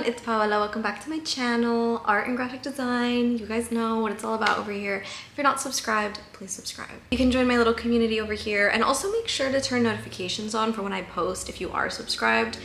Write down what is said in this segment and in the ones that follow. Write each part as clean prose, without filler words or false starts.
it's Paola. Welcome back to my channel, Art and Graphic Design. You guys know what it's all about over here. If you're not subscribed, please subscribe. You can join my little community over here and also make sure to turn notifications on for when I post if you are subscribed.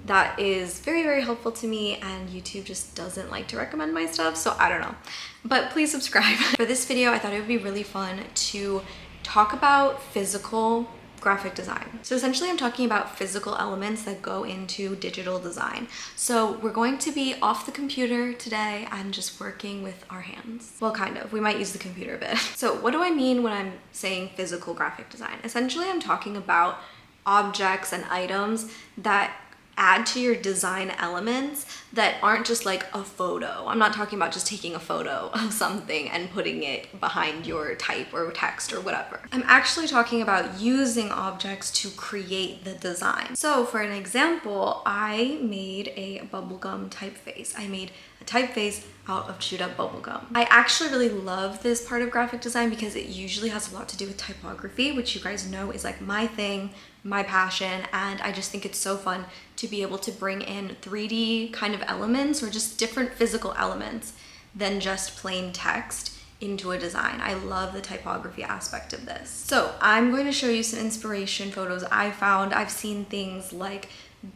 That is very, very helpful to me, and YouTube just doesn't like to recommend my stuff, so I don't know. But please subscribe. For this video, I thought it would be really fun to talk about physical graphic design. So essentially I'm talking about physical elements that go into digital design. So we're going to be off the computer today and just working with our hands. Well, kind of. We might use the computer a bit. So what do I mean when I'm saying physical graphic design? Essentially I'm talking about objects and items that add to your design elements that aren't just like a photo. I'm not talking about just taking a photo of something and putting it behind your type or text or whatever. I'm actually talking about using objects to create the design. So for an example, I made a bubblegum typeface. I made a typeface out of chewed up bubblegum. I actually really love this part of graphic design because it usually has a lot to do with typography, which you guys know is like my thing, my passion, and I just think it's so fun to be able to bring in 3D kind of elements or just different physical elements than just plain text into a design. I love the typography aspect of this. So I'm going to show you some inspiration photos I found. I've seen things like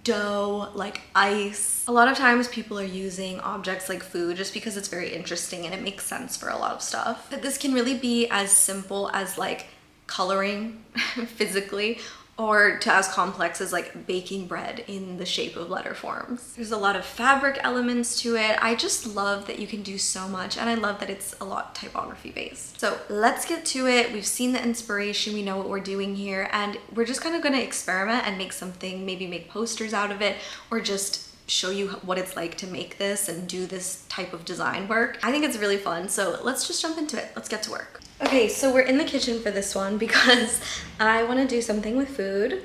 dough, like ice. A lot of times people are using objects like food just because it's very interesting and it makes sense for a lot of stuff. But this can really be as simple as like coloring physically, or to as complex as like baking bread in the shape of letter forms. There's a lot of fabric elements to it. I just love that you can do so much, and I love that it's a lot typography based. So let's get to it. We've seen the inspiration, we know what we're doing here, and we're just kind of gonna experiment and make something, maybe make posters out of it, or just show you what it's like to make this and do this type of design work. I think it's really fun, so let's just jump into it. Let's get to work. Okay, so we're in the kitchen for this one because I want to do something with food,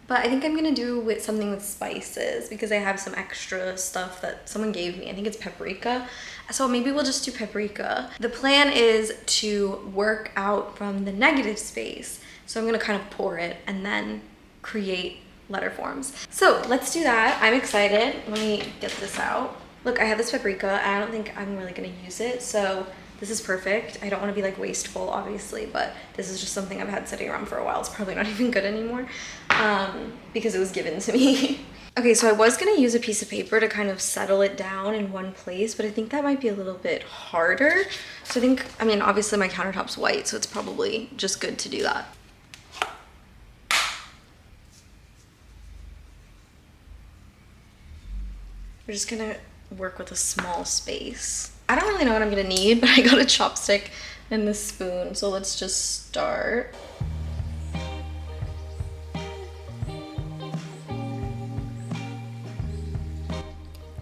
but I think I'm gonna do with something with spices because I have some extra stuff that someone gave me. I think it's paprika, so maybe we'll just do paprika. The plan is to work out from the negative space, so I'm gonna kind of pour it and then create letter forms. So let's do that. I'm excited. Let me get this out. Look, I have this paprika. I don't think I'm really gonna use it, so this is perfect. I don't want to be like wasteful, obviously, but this is just something I've had sitting around for a while. It's probably not even good anymore because it was given to me. Okay, so I was gonna use a piece of paper to kind of settle it down in one place, but I think that might be a little bit harder. So I mean, obviously my countertop's white, so it's probably just good to do that. We're just gonna work with a small space. I don't really know what I'm gonna need, but I got a chopstick and this spoon, so let's just start.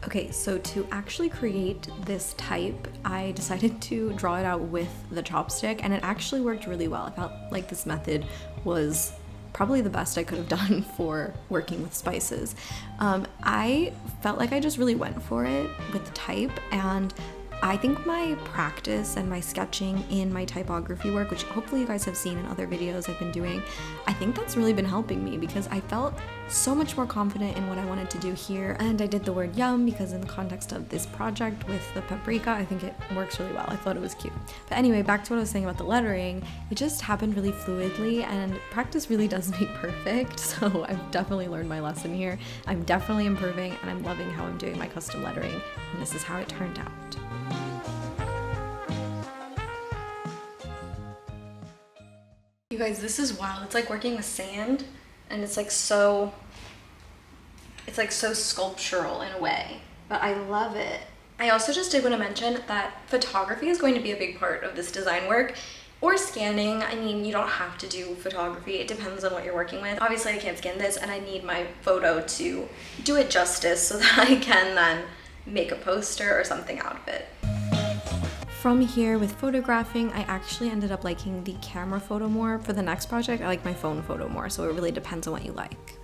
Okay, so to actually create this type, I decided to draw it out with the chopstick, and it actually worked really well. I felt like this method was probably the best I could have done for working with spices. I felt like I just really went for it with the type, and I think my practice and my sketching in my typography work, which hopefully you guys have seen in other videos I've been doing, I think that's really been helping me because I felt so much more confident in what I wanted to do here. And I did the word yum because in the context of this project with the paprika, I think it works really well. I thought it was cute. But anyway, back to what I was saying about the lettering, it just happened really fluidly, and practice really does make perfect. So I've definitely learned my lesson here. I'm definitely improving, and I'm loving how I'm doing my custom lettering, and this is how it turned out. You guys, this is wild. It's like working with sand, and it's like so sculptural in a way, but I love it. I also just did want to mention that photography is going to be a big part of this design work, or scanning. I mean, you don't have to do photography. It depends on what you're working with. Obviously, I can't scan this, and I need my photo to do it justice so that I can then make a poster or something out of it. From here with photographing, I actually ended up liking the camera photo more. For the next project, I like my phone photo more, so it really depends on what you like.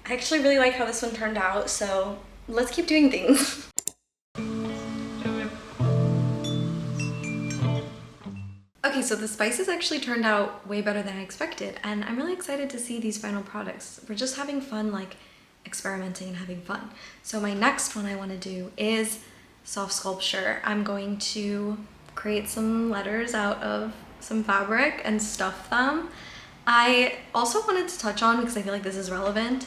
I actually really like how this one turned out, so let's keep doing things. Okay, so the spices actually turned out way better than I expected, and I'm really excited to see these final products. We're just having fun like experimenting and having fun. So my next one I want to do is soft sculpture. I'm going to create some letters out of some fabric and stuff them. I also wanted to touch on, because I feel like this is relevant,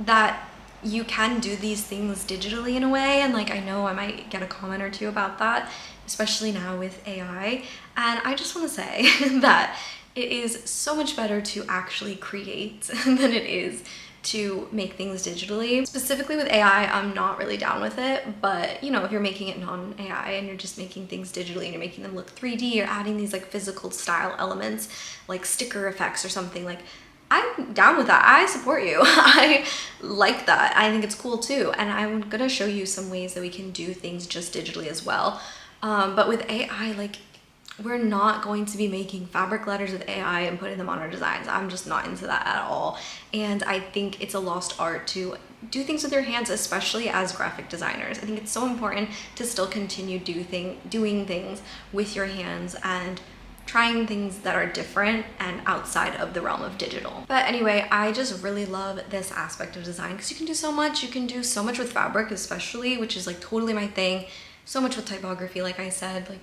that you can do these things digitally in a way, and like I know I might get a comment or two about that, especially now with AI, and I just want to say that it is so much better to actually create than it is to make things digitally. Specifically with AI, I'm not really down with it, but you know, if you're making it non-AI and you're just making things digitally and you're making them look 3D, you're adding these like physical style elements like sticker effects or something, like I'm down with that. I support you. I like that. I think it's cool too. And I'm gonna show you some ways that we can do things just digitally as well. But with AI, like we're not going to be making fabric letters with AI and putting them on our designs. I'm just not into that at all. And I think it's a lost art to do things with your hands, especially as graphic designers. I think it's so important to still continue doing things with your hands and trying things that are different and outside of the realm of digital. But anyway, I just really love this aspect of design because you can do so much. You can do so much with fabric especially, which is like totally my thing. So much with typography, like I said, like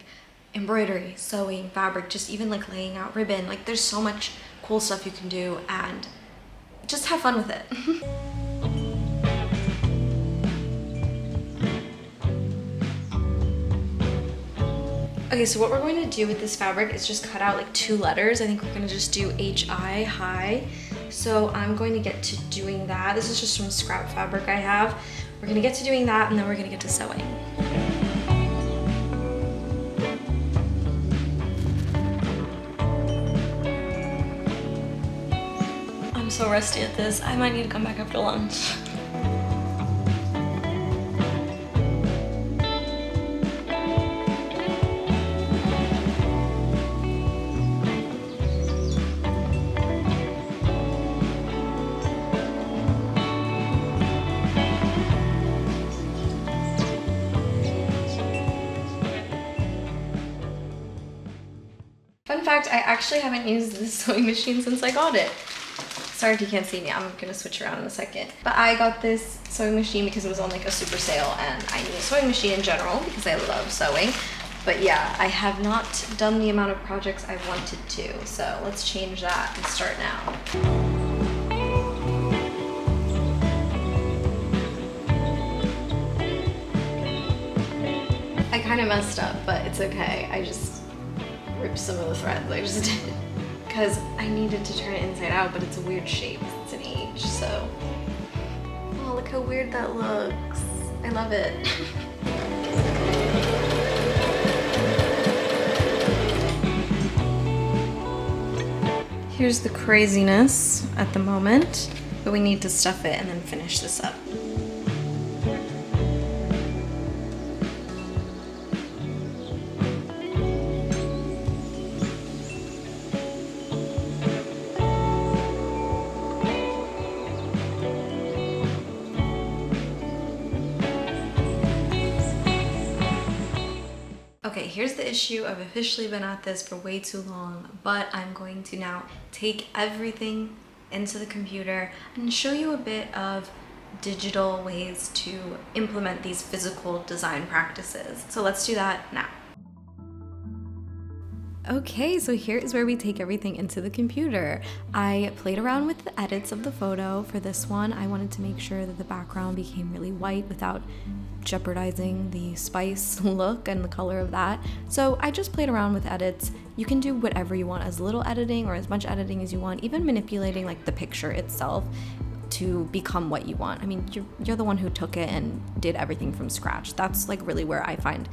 embroidery, sewing, fabric, just even like laying out ribbon. Like there's so much cool stuff you can do, and just have fun with it. Okay, so what we're going to do with this fabric is just cut out like 2 letters. I think we're gonna just do HI, high. So I'm going to get to doing that. This is just some scrap fabric I have. We're gonna get to doing that, and then we're gonna get to sewing. I'm so rusty at this. I might need to come back after lunch. Fun fact, I actually haven't used this sewing machine since I got it. Sorry if you can't see me, I'm gonna switch around in a second. But I got this sewing machine because it was on like a super sale, and I need a sewing machine in general because I love sewing. But yeah, I have not done the amount of projects I wanted to. So let's change that and start now. I kind of messed up, but it's okay. I just ripped some of the threads. I just did. Because I needed to turn it inside out, but it's a weird shape. It's an H, so. Oh, look how weird that looks. I love it. Here's the craziness at the moment, but we need to stuff it and then finish this up. Okay, here's the issue. I've officially been at this for way too long, but I'm going to now take everything into the computer and show you a bit of digital ways to implement these physical design practices. So let's do that now. Okay, so here is where we take everything into the computer. I played around with the edits of the photo. For this one, I wanted to make sure that the background became really white without jeopardizing the spice look and the color of that. So I just played around with edits. You can do whatever you want, as little editing or as much editing as you want, even manipulating like the picture itself to become what you want. I mean, you're the one who took it and did everything from scratch. That's like really where I find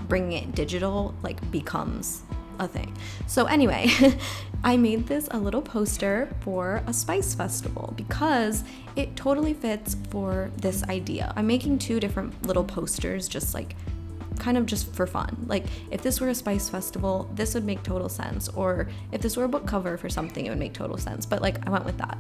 bringing it digital like becomes a thing. So anyway, I made this a little poster for a spice festival because it totally fits for this idea. I'm making 2 different little posters just like kind of just for fun. Like if this were a spice festival, this would make total sense. Or if this were a book cover for something, it would make total sense. But like I went with that.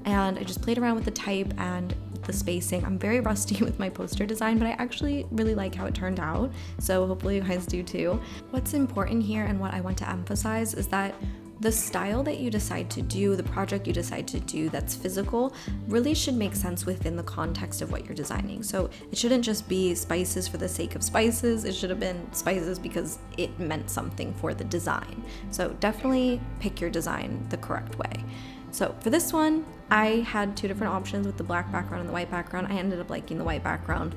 And I just played around with the type and the spacing. I'm very rusty with my poster design, but I actually really like how it turned out. So hopefully you guys do too. What's important here and what I want to emphasize is that the style that you decide to do, the project you decide to do that's physical, really should make sense within the context of what you're designing. So it shouldn't just be spices for the sake of spices. It should have been spices because it meant something for the design. So definitely pick your design the correct way. So for this one, I had two different options with the black background and the white background. I ended up liking the white background.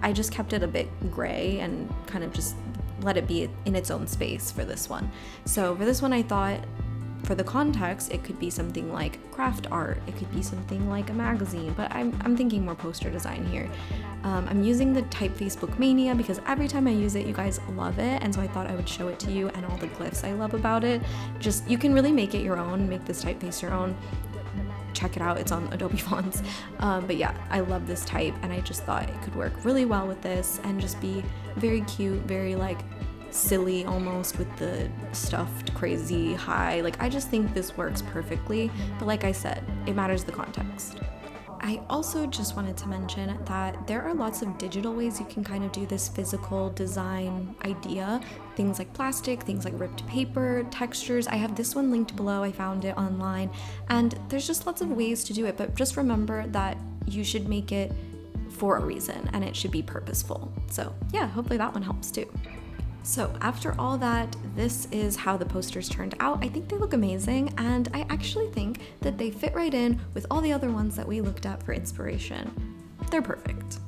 I just kept it a bit gray and kind of just let it be in its own space for this one. So for this one, I thought for the context, it could be something like craft art. It could be something like a magazine, but I'm thinking more poster design here. I'm using the typeface Bookmania because every time I use it, you guys love it. And so I thought I would show it to you and all the glyphs I love about it. Just, you can really make it your own, make this typeface your own. Check it out, it's on Adobe fonts. But yeah, I love this type and I just thought it could work really well with this and just be very cute, very like silly almost with the stuffed crazy high. Like I just think this works perfectly, but like I said, it matters the context. I also just wanted to mention that there are lots of digital ways you can kind of do this physical design idea. Things like plastic, things like ripped paper, textures. I have this one linked below. I found it online. And there's just lots of ways to do it. But just remember that you should make it for a reason and it should be purposeful. So yeah, hopefully that one helps too. So after all that, this is how the posters turned out. I think they look amazing, and I actually think that they fit right in with all the other ones that we looked at for inspiration. They're perfect.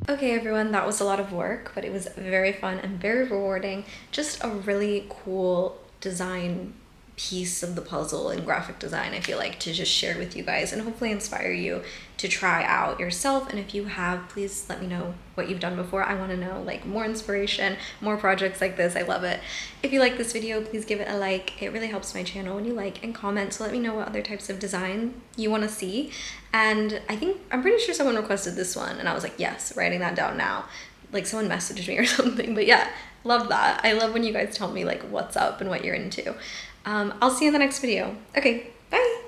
Okay everyone, that was a lot of work, but it was very fun and very rewarding. Just a really cool design piece of the puzzle in graphic design, I feel like, to just share with you guys and hopefully inspire you to try out yourself. And if you have, please let me know what you've done before. I want to know like more inspiration, more projects like this. I love it. If you like this video, please give it a like. It really helps my channel when you like and comment. So let me know what other types of design you want to see. And I'm pretty sure someone requested this one and I was like, yes, writing that down now. Like someone messaged me or something, but yeah, love that. I love when you guys tell me like what's up and what you're into. I'll see you in the next video. Okay, bye.